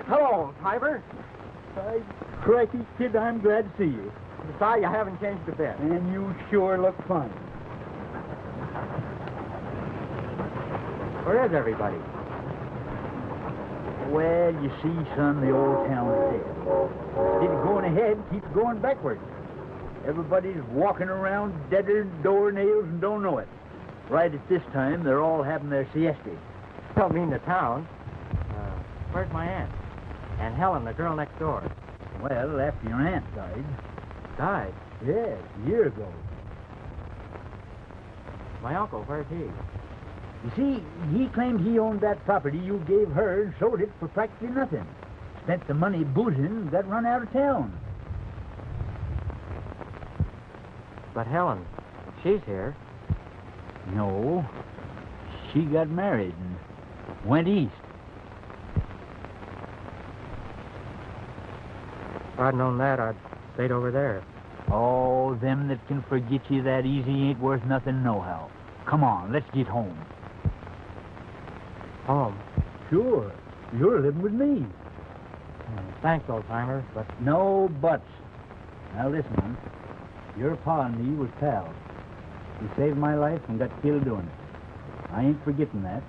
Hello, Tiber. Crikey, kid, I'm glad to see you. Sorry you haven't changed a bit. And you sure look fine. Where is everybody? Well, you see, son, the old town's dead. Instead of going ahead, keeps going backwards. Everybody's walking around deader than doornails and don't know it. Right at this time, they're all having their siesta. Don't mean the town. Where's my aunt? And Helen, the girl next door. Well, after your aunt died. Died? Yes, a year ago. My uncle, where's he? You see, he claimed he owned that property you gave her and sold it for practically nothing. Spent the money boozing and got run out of town. But Helen, she's here. No, she got married and went east. If I'd known that, I'd stayed over there. Oh, them that can forget you that easy ain't worth nothing nohow. Come on, let's get home. Home? Sure. You're living with me. Thanks, old-timer, but... No buts. Now listen, man. Your pa and me was pals. You saved my life and got killed doing it. I ain't forgetting that.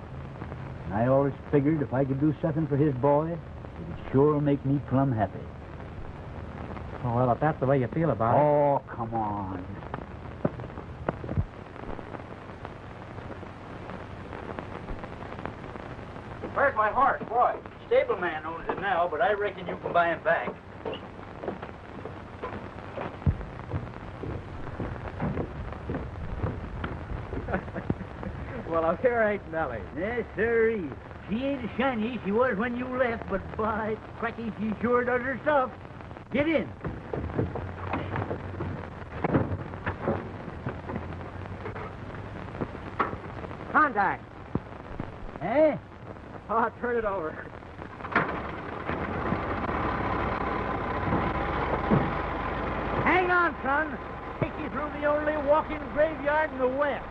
And I always figured if I could do something for his boy, it'd sure make me plumb happy. Oh, well, if that's the way you feel about it... Oh, come on. Where's my horse, boy? Stableman owns it now, but I reckon you can buy him back. Well, here ain't Nellie. Yes, sirree. She ain't as shiny as she was when you left, but by cracky, she sure does her stuff. Get in. Contact. Eh? Oh, turn it over. Hang on, son. Take you through the only walking graveyard in the West.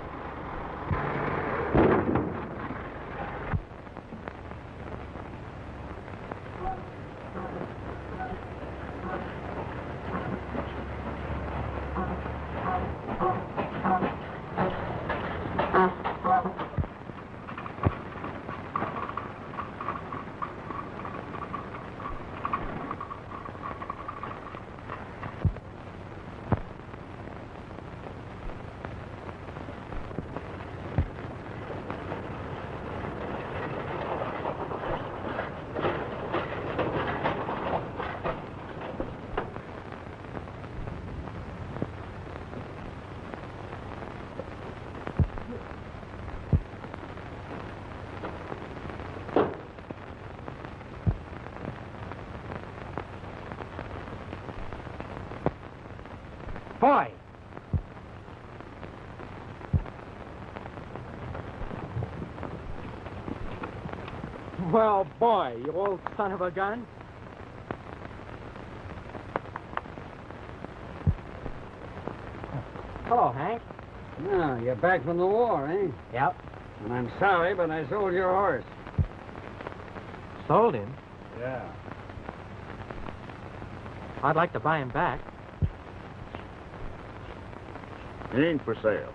Boy. Well, boy, you old son of a gun. Hello, Hank. Oh, you're back from the war, eh? Yep. And I'm sorry, but I sold your horse. Sold him? Yeah. I'd like to buy him back. It ain't for sale.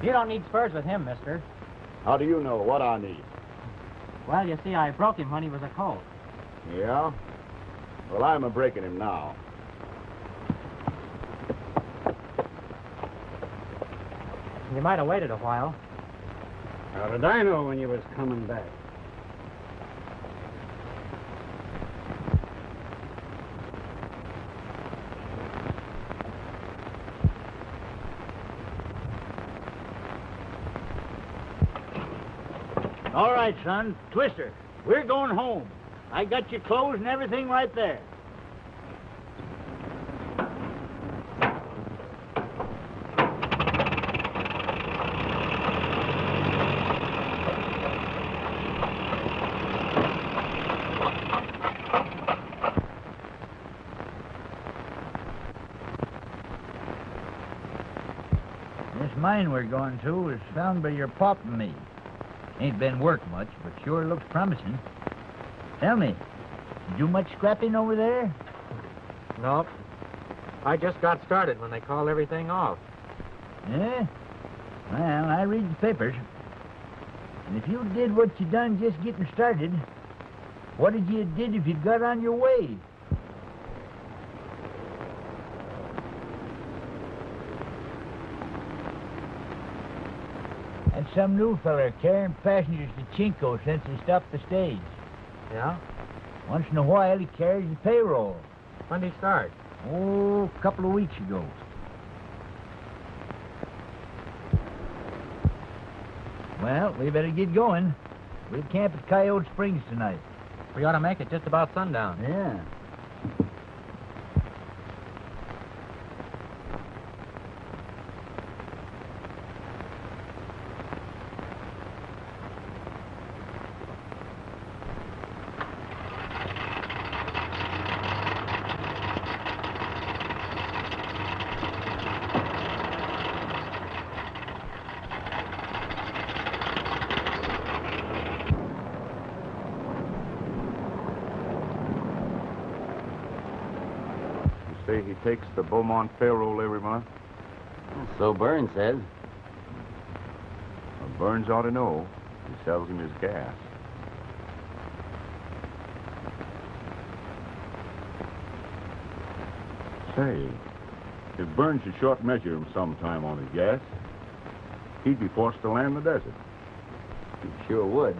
You don't need spurs with him, mister. How do you know what I need? Well, you see, I broke him when he was a colt. Yeah? Well, I'm a-breaking him now. You might have waited a while. How did I know when you was coming back? All right, son. Twister, we're going home. I got your clothes and everything right there. mine we're going to was found by your pop and me. Ain't been worked much, but sure looks promising. Tell me, you do much scrapping over there? Nope. I just got started when they called everything off. Yeah? Well, I read the papers. And if you did what you done just getting started, what did you did if you got on your way? And some new feller carrying passengers to Chinko since he stopped the stage. Yeah? Once in a while, he carries the payroll. When'd he start? Oh, a couple of weeks ago. Well, we better get going. We'll camp at Coyote Springs tonight. We ought to make it just about sundown. Yeah. Say he takes the Beaumont payroll every month? So Burns says. Well, Burns ought to know. He sells him his gas. Say, if Burns should short measure him sometime on his gas, he'd be forced to land in the desert. He sure would.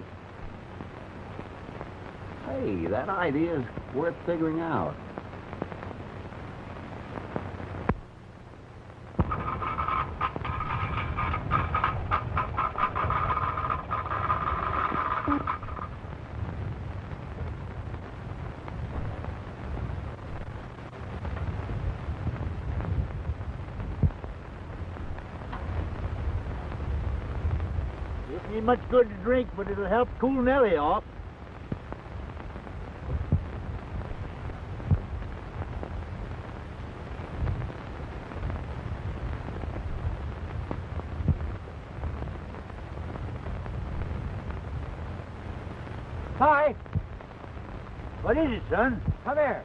Hey, that idea is worth figuring out. Ain't much good to drink, but it'll help cool Nellie off. Hi. What is it, son? Come here.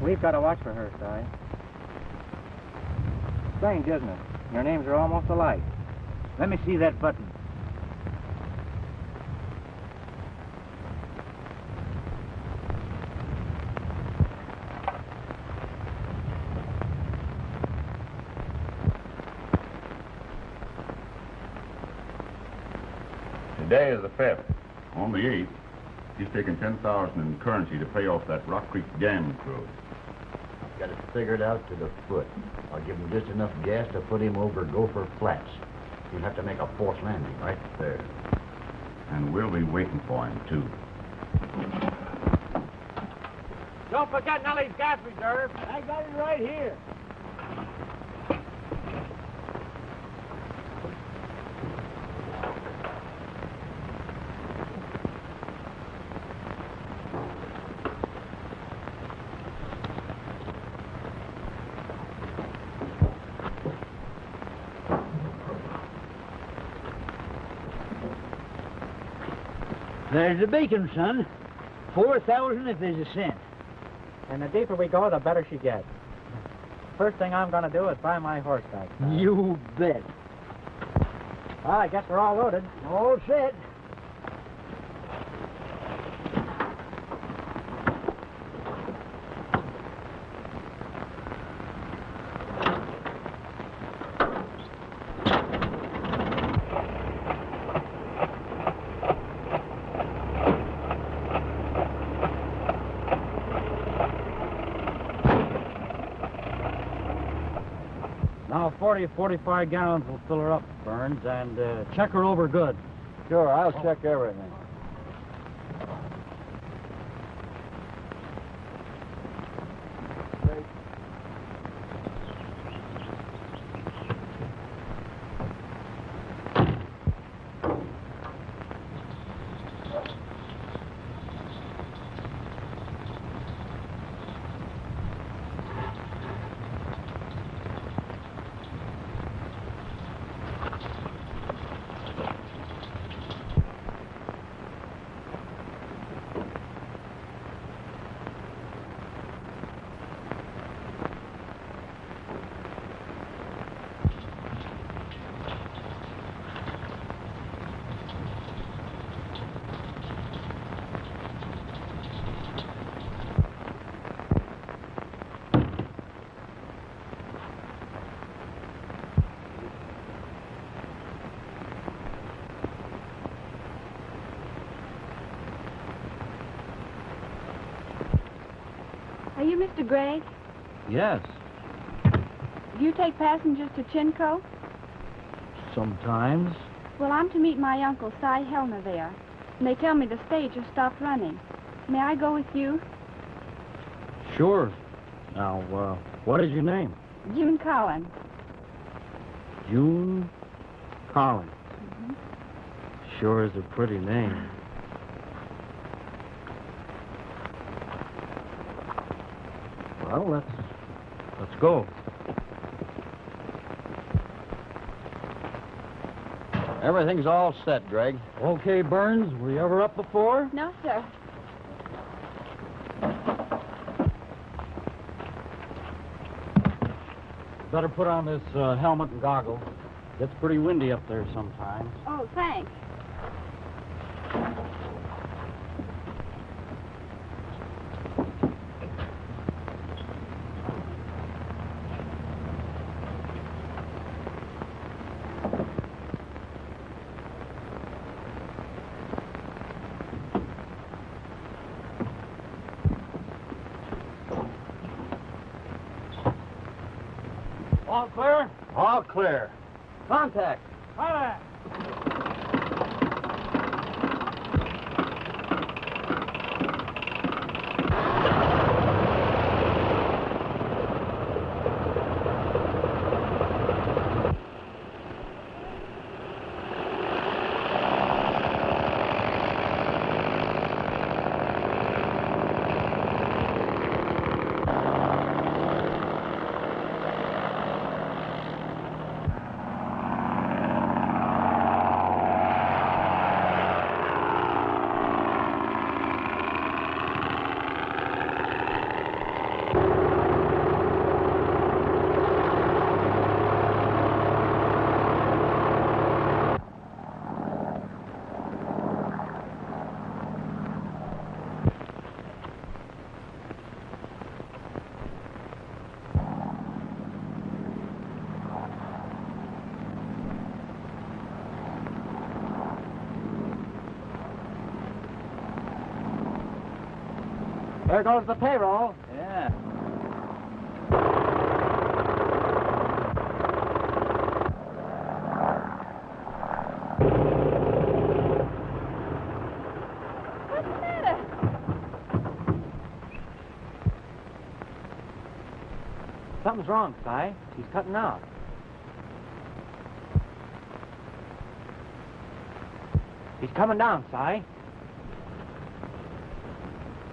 We've got to watch for her, Si. Strange, isn't it? Your names are almost alike. Let me see that button. Today is the 5th. On the 8th, he's taking $10,000 in currency to pay off that Rock Creek Dam crew. I've got it figured out to the foot. I'll give him just enough gas to put him over Gopher Flats. He'll have to make a forced landing right there. And we'll be waiting for him, too. Don't forget Nellie's gas reserve. I got it right here. There's the beacon, son. 4,000 if there's a cent. And the deeper we go, the better she gets. first thing I'm going to do is buy my horse back. You bet. Well, I guess we're all loaded. All set. Now 40 or 45 gallons will fill her up, Burns, and check her over good. Sure, I'll check everything. Are you Mr. Gregg? Yes, Do you take passengers to Chinco? sometimes. Well, I'm to meet my uncle, Cy Helmer, there. And they tell me the stage has stopped running. May I go with you? Sure. Now, what is your name? June Collins. June Collins. Sure is a pretty name. Well, let's go. Everything's all set, Greg. Okay, Burns, were you ever up before? No, sir. Better put on this helmet and goggles. Gets pretty windy up there sometimes. Oh, thanks. All clear? All clear. Contact. Contact. There goes the payroll. Yeah. What's the matter? Something's wrong, Cy. He's cutting out. He's coming down, Cy.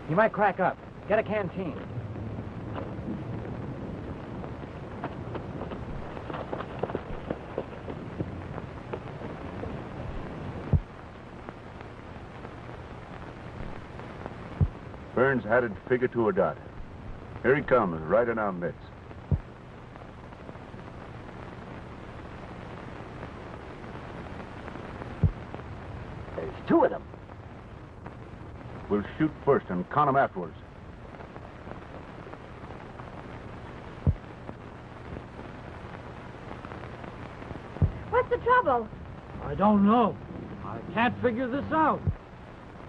He might crack up. Get a canteen. Burns had it figured to a dot. Here he comes, right in our midst. 2 of them. We'll shoot first and count them afterwards. What's the trouble? I don't know. I can't figure this out.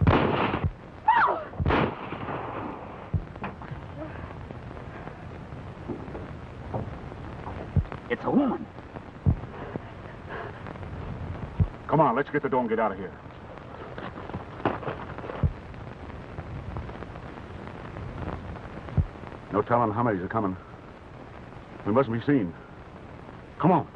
No! It's a woman. Come on, let's get the door and get out of here. No telling how many's are coming. We mustn't be seen. Come on.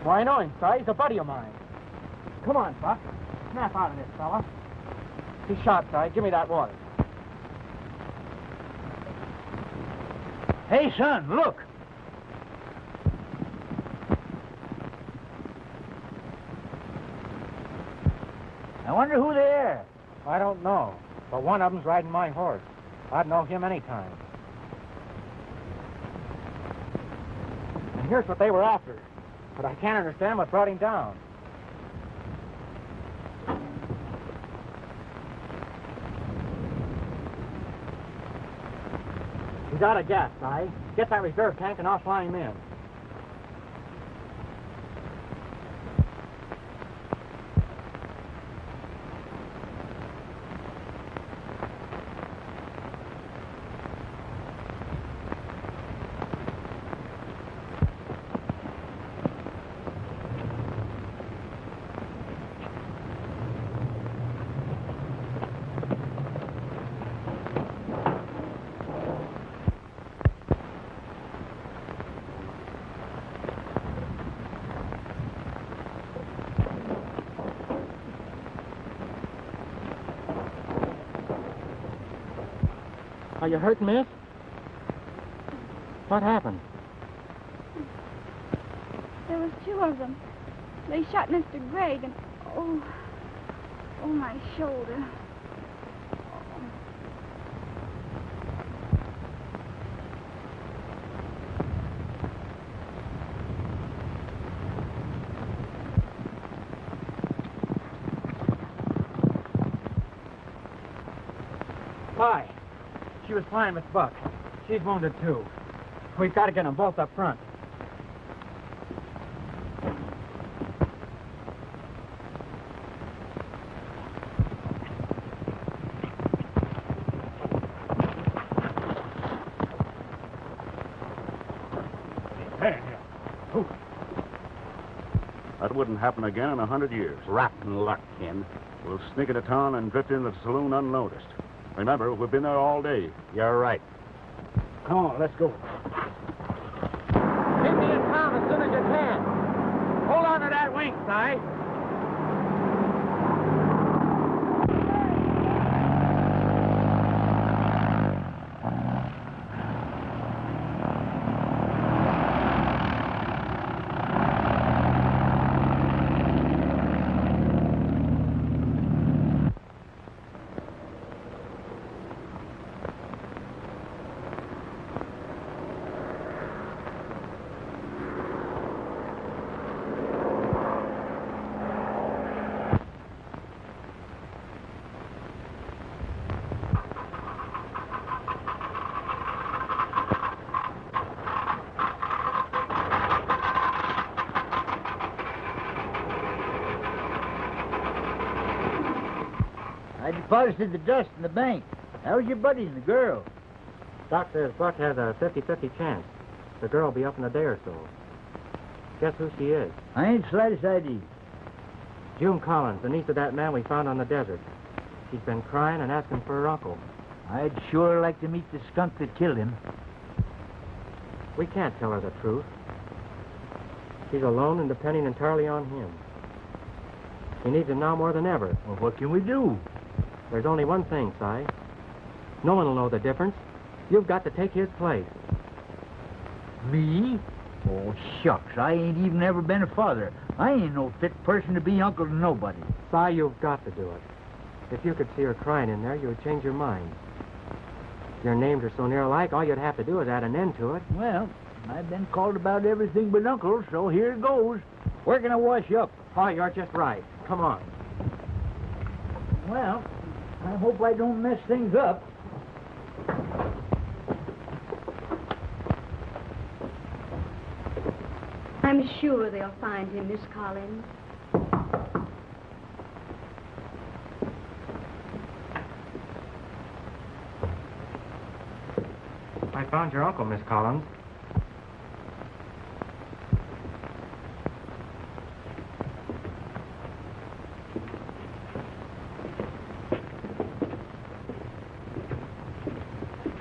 Why, I know him, Si. He's a buddy of mine. Come on, Buck. Snap out of this, fella. He's shot, Si. Give me that water. Hey, son, look. I wonder who they are. I don't know, but one of them's riding my horse. I'd know him any time. And here's what they were after, but I can't understand what brought him down. He's out of gas, Si. Get that reserve tank and I'll fly him in. Are you hurt, miss? What happened? There was 2 of them. They shot Mr. Gregg and... Oh, my shoulder. Hi. She was flying with Buck. She's wounded, too. We've got to get them both up front. That wouldn't happen again in 100 years. Rotten luck, Ken. We'll sneak into town and drift into the saloon unnoticed. Remember, we've been there all day. You're right. Come on, let's go. Meet me in town as soon as you can. Hold on to that wing, Si. I deposited the dust in the bank. How's your buddy and the girl? Doc says Buck has a 50-50 chance. The girl will be up in a day or so. Guess who she is? I ain't slightest idea. June Collins, the niece of that man we found on the desert. She's been crying and asking for her uncle. I'd sure like to meet the skunk that killed him. We can't tell her the truth. She's alone and depending entirely on him. He needs him now more than ever. Well, what can we do? There's only one thing, Si. No one will know the difference. You've got to take his place. Me? Oh, shucks. I ain't even ever been a father. I ain't no fit person to be uncle to nobody. Si, you've got to do it. If you could see her crying in there, you would change your mind. Your names are so near alike, all you'd have to do is add an end to it. Well, I've been called about everything but uncle, so here goes. Where can I wash up? Oh, you're just right. Come on. Well, I hope I don't mess things up. I'm sure they'll find him, Miss Collins. I found your uncle, Miss Collins.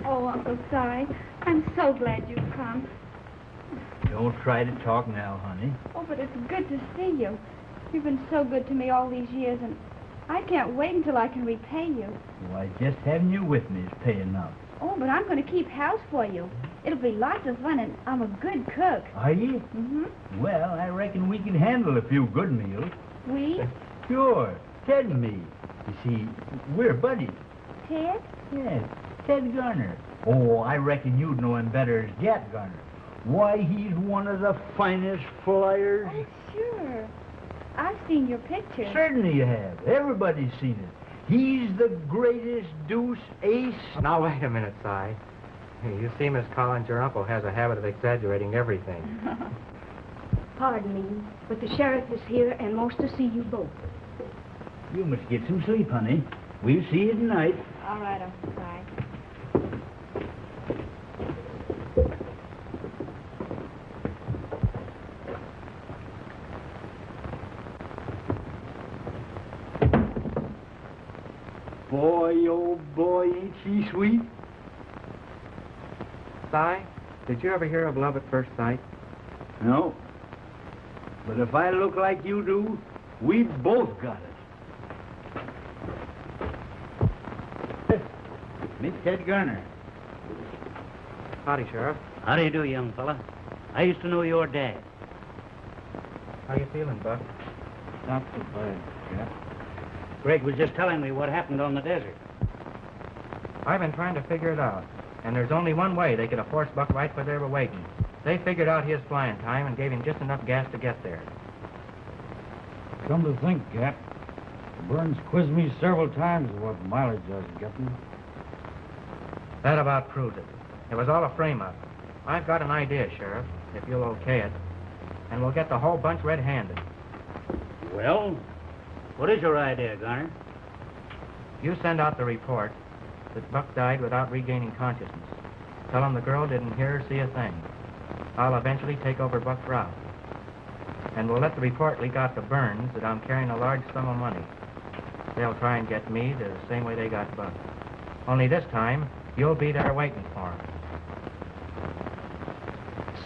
Oh, Uncle Si, I'm so glad you've come. Don't try to talk now, honey. Oh, but it's good to see you. You've been so good to me all these years, and I can't wait until I can repay you. Why, just having you with me is paying up. Oh, but I'm going to keep house for you. It'll be lots of fun, and I'm a good cook. Are you? Mm-hmm. Well, I reckon we can handle a few good meals. We? Sure. Ted and me. You see, we're buddies. Ted? Yes, Ted Garner. Oh, I reckon you'd know him better as Jack Garner. Why, he's one of the finest flyers. Oh, sure. I've seen your picture. Certainly you have. Everybody's seen it. He's the greatest deuce ace. Now, wait a minute, Si. You see, Miss Collins, your uncle has a habit of exaggerating everything. Pardon me, but the sheriff is here and wants to see you both. You must get some sleep, honey. We'll see you tonight. All right, Uncle Si. Boy, oh boy, ain't she sweet? Si, did you ever hear of love at first sight? No. But if I look like you do, we both got it. Miss Ted Garner. Howdy, Sheriff. How do you do, young fella? I used to know your dad. How you feeling, Buck? Not so bad, Jack. Greg was just telling me what happened on the desert. I've been trying to figure it out. And there's only one way they could have forced Buck right where they were waiting. They figured out his flying time and gave him just enough gas to get there. Come to think, Cap, Burns quizzed me several times what mileage I was getting. That about proves it. It was all a frame-up. I've got an idea, Sheriff, if you'll okay it. And we'll get the whole bunch red-handed. Well, what is your idea, Garner? You send out the report that Buck died without regaining consciousness. Tell him the girl didn't hear or see a thing. I'll eventually take over Buck's route. And we'll let the report leak out to Burns that I'm carrying a large sum of money. They'll try and get me the same way they got Buck. Only this time, you'll be there waiting for him.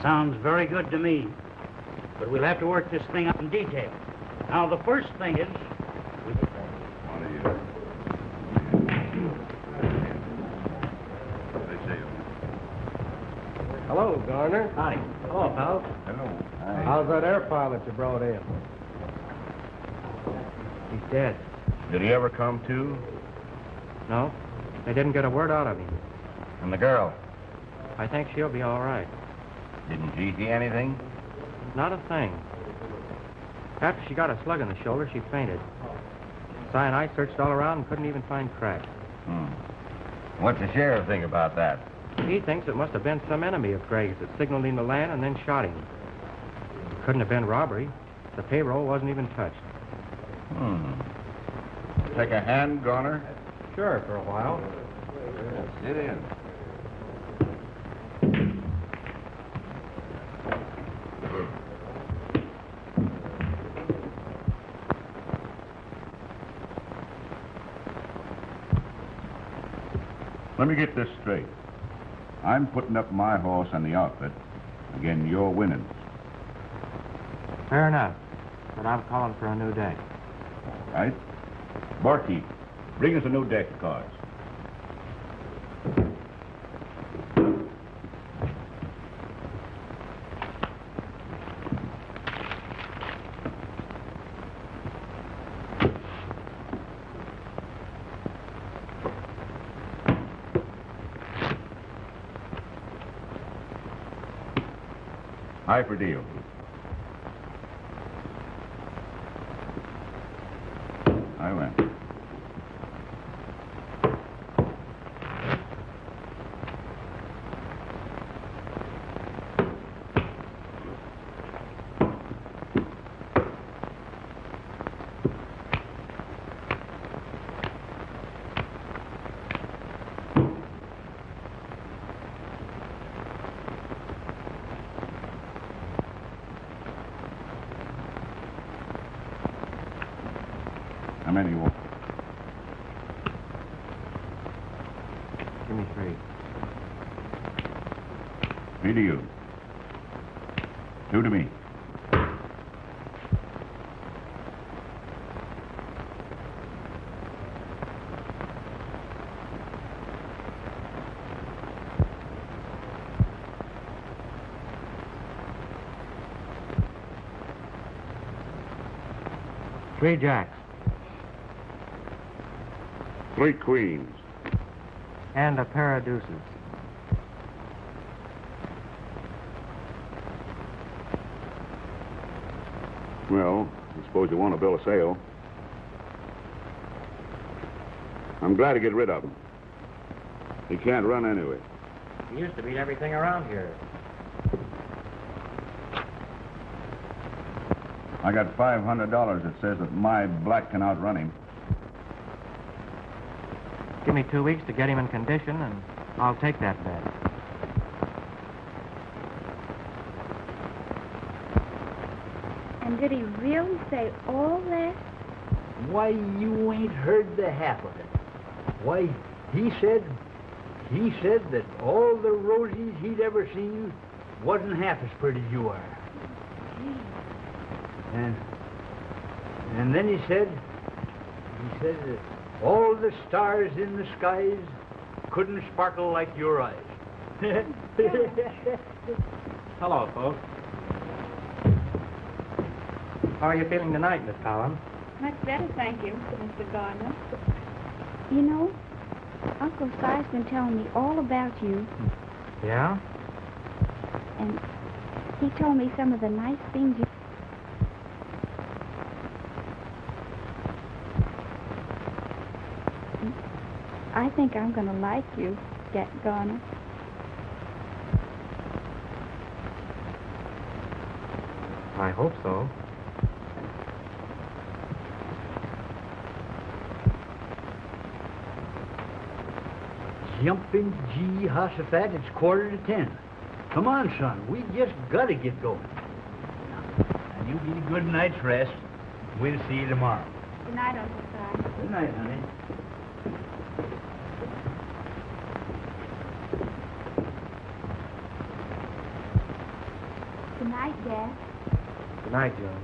Sounds very good to me. But we'll have to work this thing out in detail. Now, the first thing is... Hello, Garner. Howdy. Hello, pal. Hello. How's that air pilot you brought in? He's dead. Did he ever come to? No, they didn't get a word out of him. And the girl? I think she'll be all right. Didn't she see anything? Not a thing. After she got a slug in the shoulder, she fainted. Si and I searched all around and couldn't even find cracks. What's the sheriff think about that? He thinks it must have been some enemy of Greg's that signaled him to land and then shot him. It couldn't have been robbery. The payroll wasn't even touched. Take a hand, Garner? Sure, for a while. Sit in. Let me get this straight. I'm putting up my horse and the outfit. Again, you're winning. Fair enough. But I'm calling for a new deck. All right? Barkeep, bring us a new deck of cards. Eye for deal. I went. How many you want? Give me 3. 3 to you. 2 to me. Three jacks. 3 queens. And a pair of deuces. Well, I suppose you want a bill of sale. I'm glad to get rid of him. He can't run anyway. He used to beat everything around here. I got $500 that says that my black can outrun him. Give me 2 weeks to get him in condition, and I'll take that bet. And did he really say all that? Why, you ain't heard the half of it. Why, he said that all the rosies he'd ever seen wasn't half as pretty as you are. And then he said that all the stars in the skies couldn't sparkle like your eyes. Hello, folks. How are you feeling tonight, Miss Collins? Much better, thank you, Mr. Garner. You know, Uncle Si's been telling me all about you, Yeah? and he told me some of the nice things you... I think I'm going to like you, Garner. I hope so. Jumping Jehoshaphat, it's 9:45. Come on, son, we just got to get going. And you get a good night's rest. We'll see you tomorrow. Good night, Uncle Si. Good night, honey. Good night, Dad. Good night, Joan.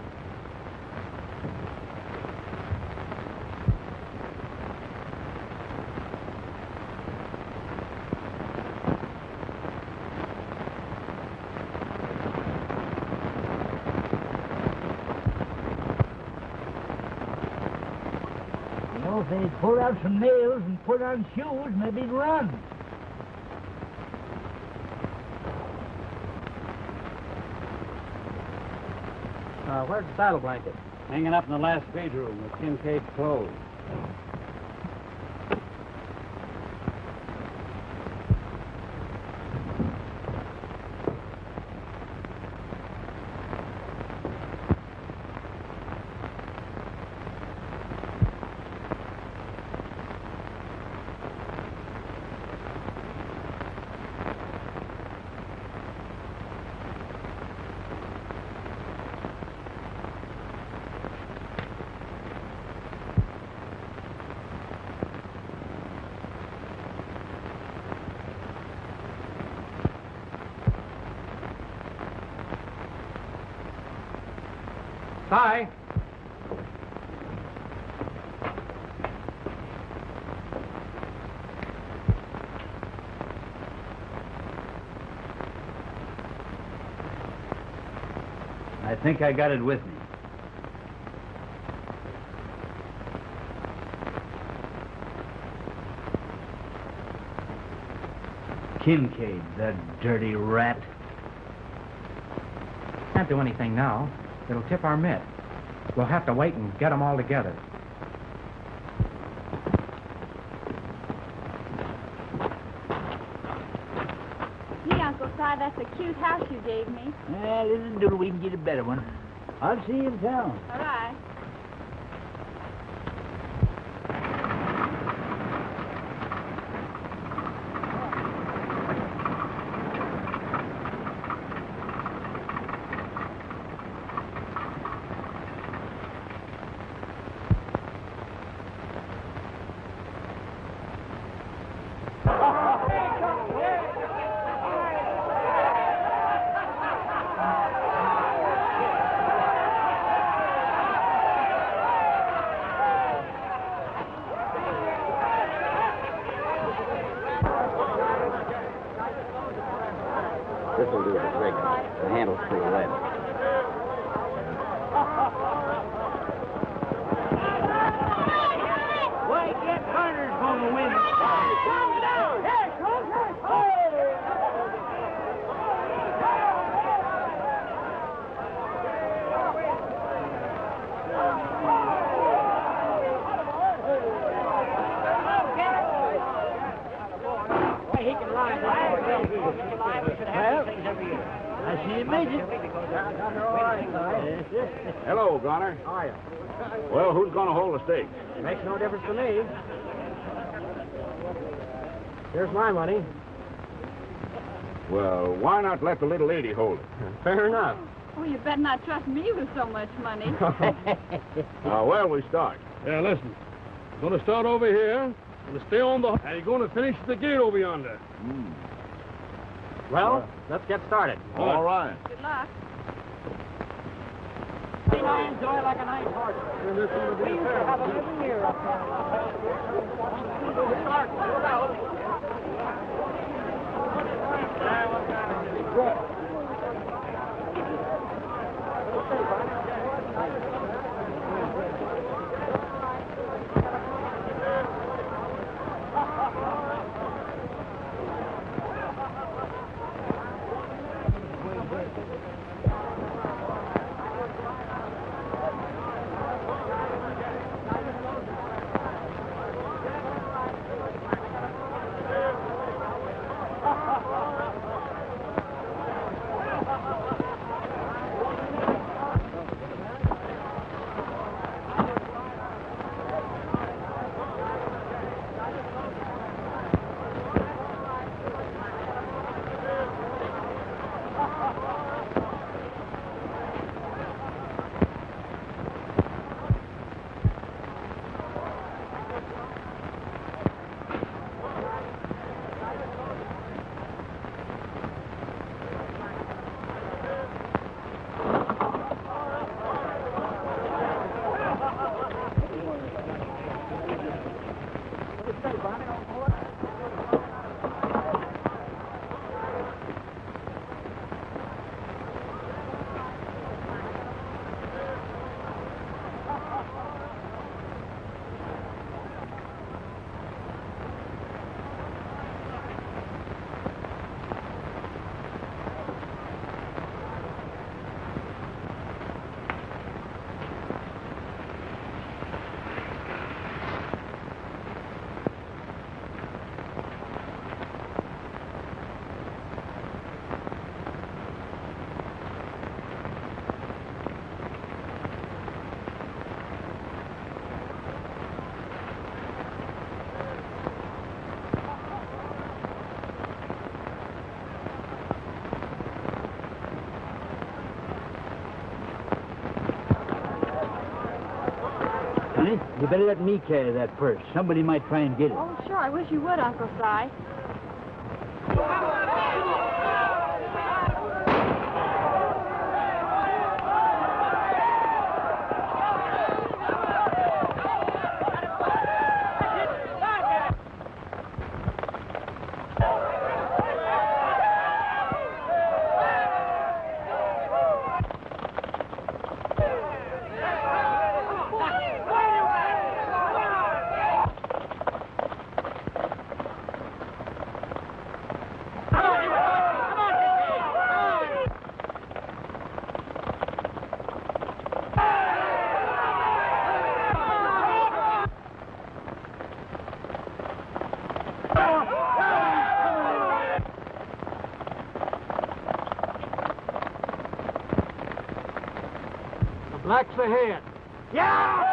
If they'd pull out some nails and put on shoes, maybe he'd run. Where's the saddle blanket? Hanging up in the last bedroom with Kincaid's clothes. Si! I think I got it with me. Kincaid, the dirty rat. can't do anything now. It'll tip our mitt. We'll have to wait and get them all together. Gee, Uncle Si, that's a cute house you gave me. Listen, Doodle, we can get a better one. I'll see you in town. All right. This will do the trick. The handle's pretty light. Why, get Garner's going to win. He can lie. I see you made it. Hello, Garner. How are you? Well, who's going to hold the stakes? Makes no difference to me. Here's my money. Well, why not let the little lady hold it? Fair enough. Oh, you better not trust me with so much money. Well, we start. Yeah, listen. Going to start over here. Going to stay on the... And you're going to finish the gate over yonder. Well, let's get started. All right. Good luck. I enjoy like a nice horse. We used to have them every year up there. Start. Honey, you better let me carry that purse. Somebody might try and get it. Oh, sure. I wish you would, Uncle Si. Black's ahead. Yeah!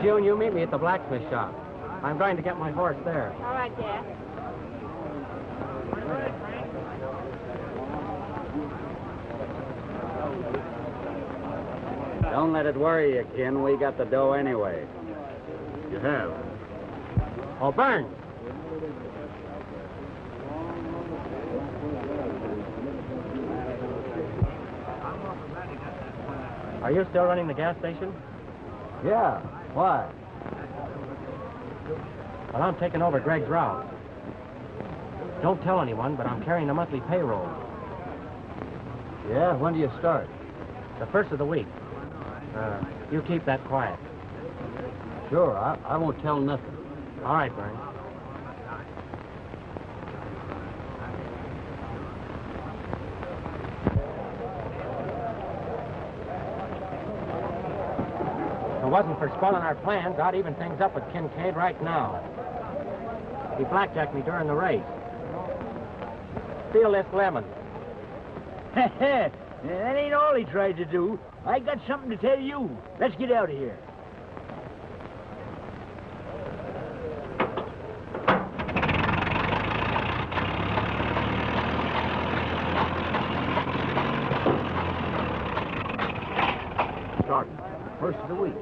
June, you meet me at the blacksmith shop. I'm going to get my horse there. All right, Dad. Don't let it worry you, Ken. We got the dough anyway. You have. Oh, Burns! Are you still running the gas station? Yeah. Why? Well, I'm taking over Greg's route. Don't tell anyone, but I'm carrying the monthly payroll. Yeah? When do you start? The first of the week. You keep that quiet. Sure. I won't tell nothing. All right, Burns. If it wasn't for spoiling our plans, I'd even things up with Kincaid right now. He blackjacked me during the race. Steal this lemon. That ain't all he tried to do. I got something to tell you. Let's get out of here. Sergeant. First of the week.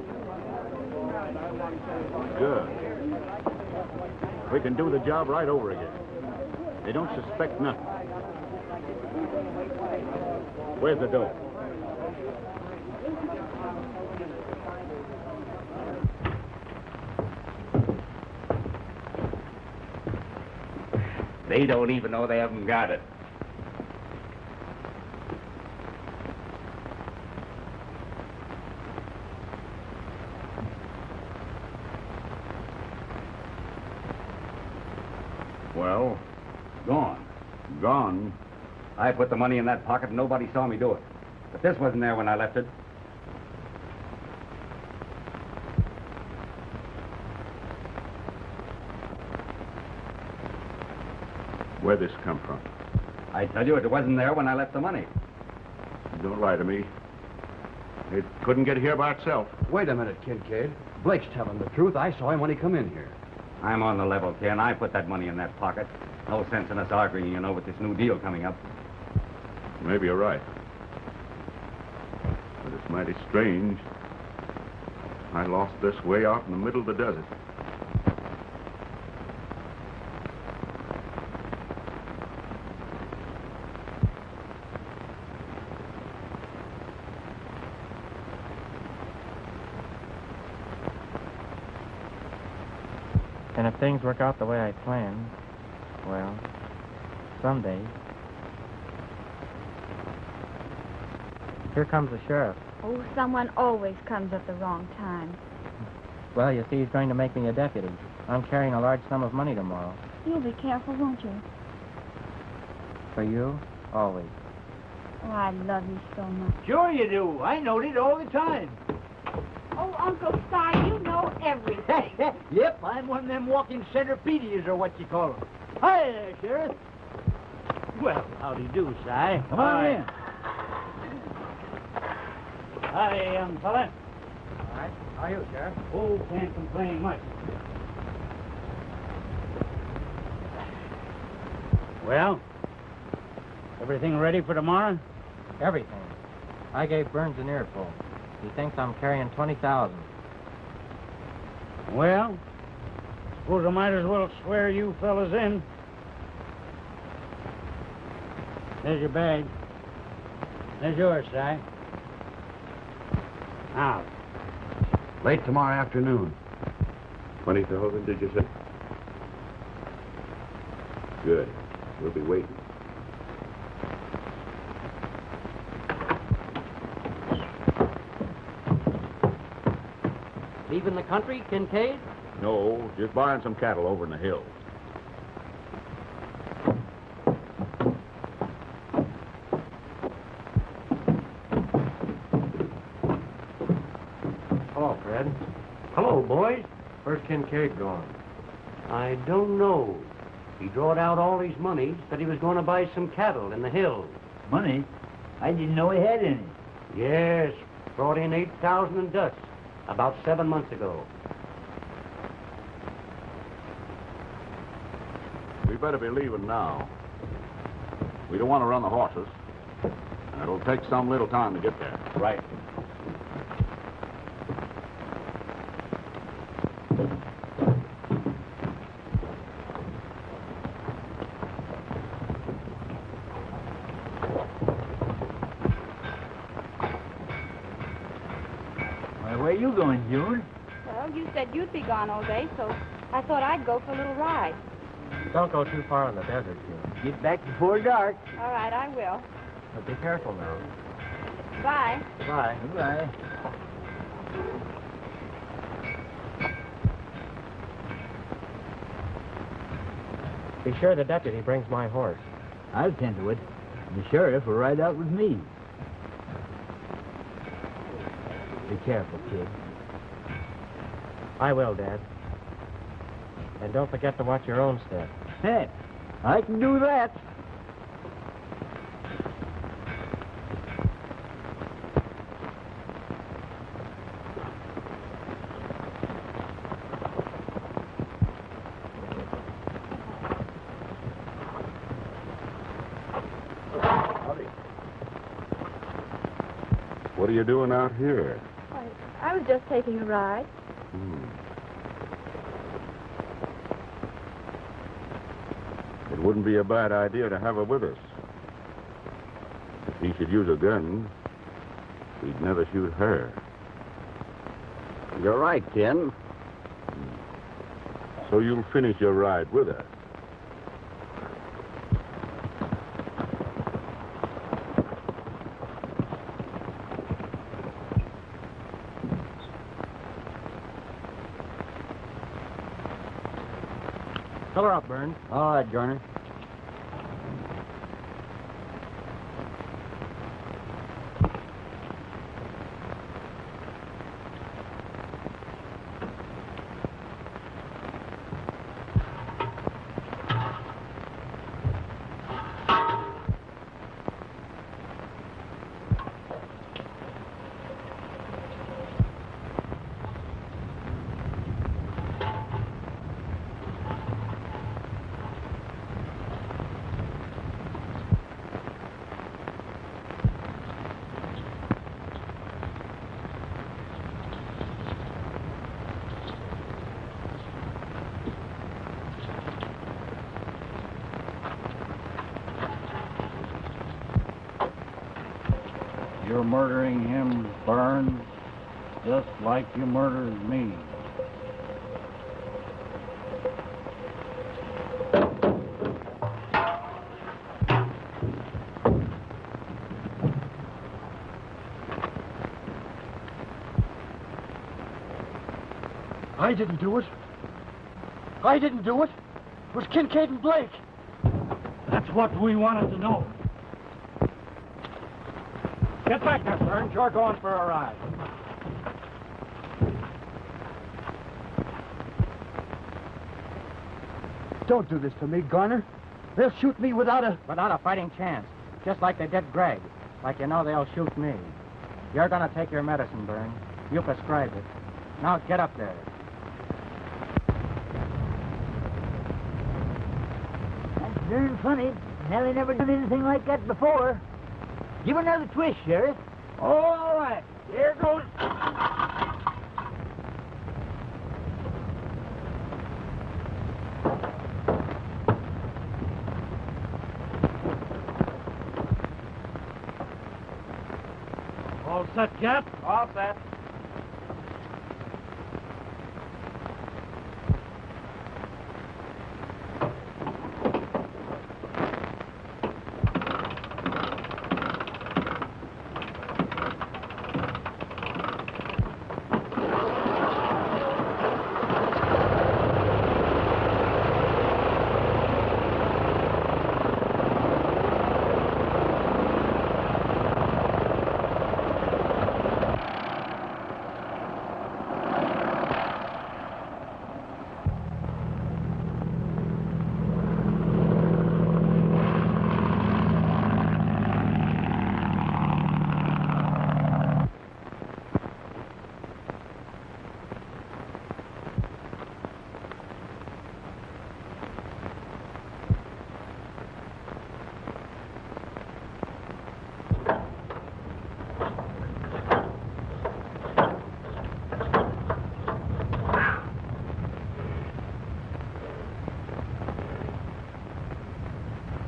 Good. We can do the job right over again. They don't suspect nothing. Where's the dough? They don't even know they haven't got it. Well, Gone. gone. I put the money in that pocket and nobody saw me do it. But this wasn't there when I left it. Where'd this come from? I tell you, it wasn't there when I left the money. Don't lie to me. It couldn't get here by itself. Wait a minute, Kincaid. Blake's telling the truth. I saw him when he come in here. I'm on the level, Ken. I put that money in that pocket. No sense in us arguing, you know, with this new deal coming up. Maybe you're right. But it's mighty strange. I lost this way out in the middle of the desert. And if things work out the way I planned, well, someday. Here comes the sheriff. Oh, someone always comes at the wrong time. Well, you see, he's going to make me a deputy. I'm carrying a large sum of money tomorrow. You'll be careful, won't you? For you, always. Oh, I love you so much. Sure you do. I know it all the time. Oh, Uncle Si, you know everything. Yep, I'm one of them walking centipedias, or what you call them. Hi there, Sheriff. Well, howdy do, Si. Come on in. Hi, young fella. All right. How are you, Sheriff? Oh, can't complain much. Well, everything ready for tomorrow? Everything. I gave Burns an earful. He thinks I'm carrying 20,000. Well, suppose I might as well swear you fellas in. There's your bag. There's yours, Si. Now. Late tomorrow afternoon. 20,000, did you say? Good. We'll be waiting. Leaving the country, Kincaid? No, just buying some cattle over in the hills. Hello, Fred. Hello, boys. Where's Kincaid going? I don't know. He drawed out all his money, said he was going to buy some cattle in the hills. Money? I didn't know he had any. Yes, brought in 8,000 in dust about 7 months ago. We better be leaving now. We don't want to run the horses. And it'll take some little time to get there. Right. Where you going, June? Well, you said you'd be gone all day, so I thought I'd go for a little ride. Don't go too far in the desert, June. Get back before dark. All right, I will. But be careful now. Bye. Bye. Goodbye. Be sure the deputy brings my horse. I'll tend to it. The sheriff will ride out with me. Be careful, kid. I will, Dad. And don't forget to watch your own step. Hey, I can do that. What are you doing out here? I was just taking a ride. It wouldn't be a bad idea to have her with us. If he should use a gun, we'd never shoot her. You're right, Ken. So you'll finish your ride with her. Fill her up, Burns. All right, Garner. You're murdering him, Burns, just like you murdered me. I didn't do it. I didn't do it. It was Kincaid and Blake. That's what we wanted to know. Get back there, Burns. You're going for a ride. Don't do this to me, Garner. They'll shoot me without a fighting chance. Just like they did Greg. Like you know they'll shoot me. You're gonna take your medicine, Burns. You prescribed it. Now get up there. That's darn funny. Nellie never done anything like that before. Give her another twist, Sheriff. All right. Here goes. All set, Cap? All set.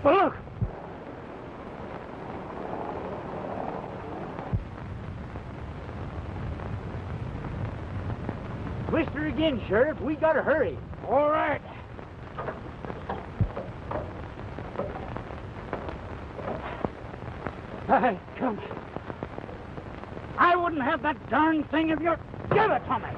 Look! Twist her again, Sheriff. We gotta hurry. All right. Hey, come. I wouldn't have that darn thing if you're... Give it to me!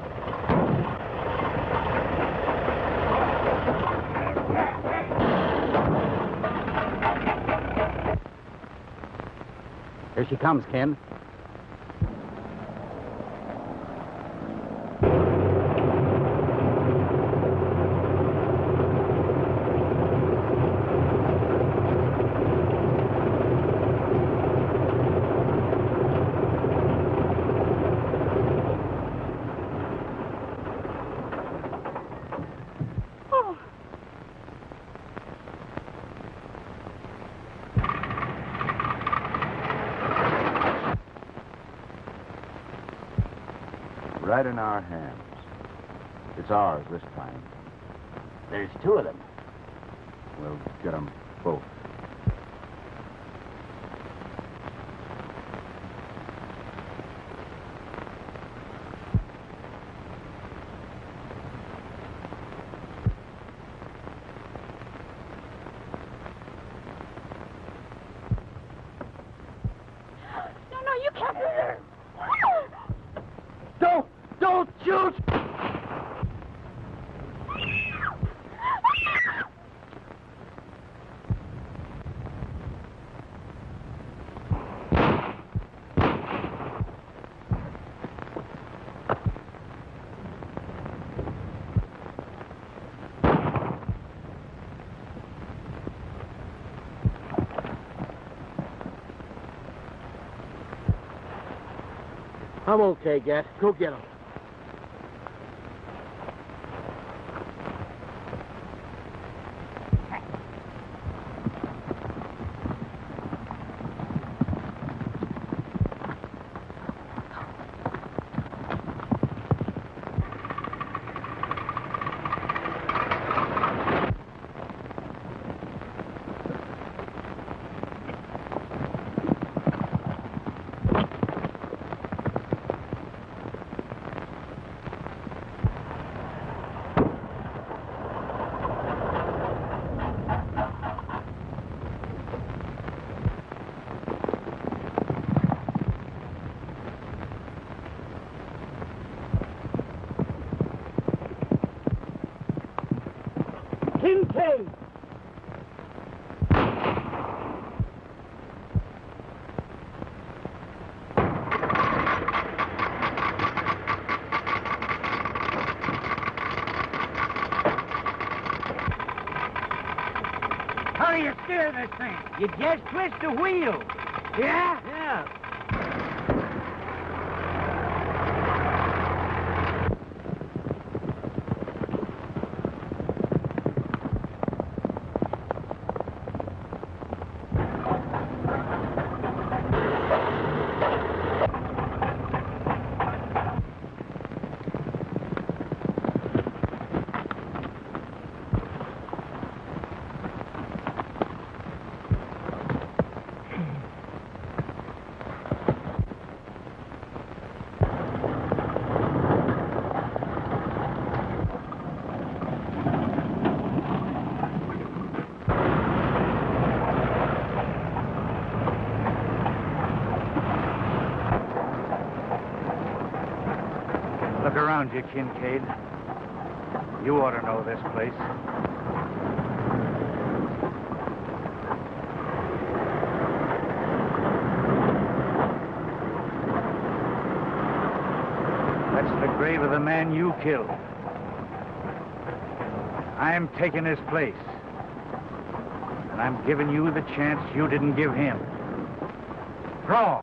Here she comes, Ken. Right in our hands. It's ours this time. There's two of them. We'll get them both. No, you can't do that. Don't shoot! I'm okay, Gat. Go get him. Kincaid! you steer this thing? You just twist the wheel. Yeah? Yeah. Look around you, Kincaid. You ought to know this place. That's the grave of the man you killed. I'm taking his place. And I'm giving you the chance you didn't give him. Draw.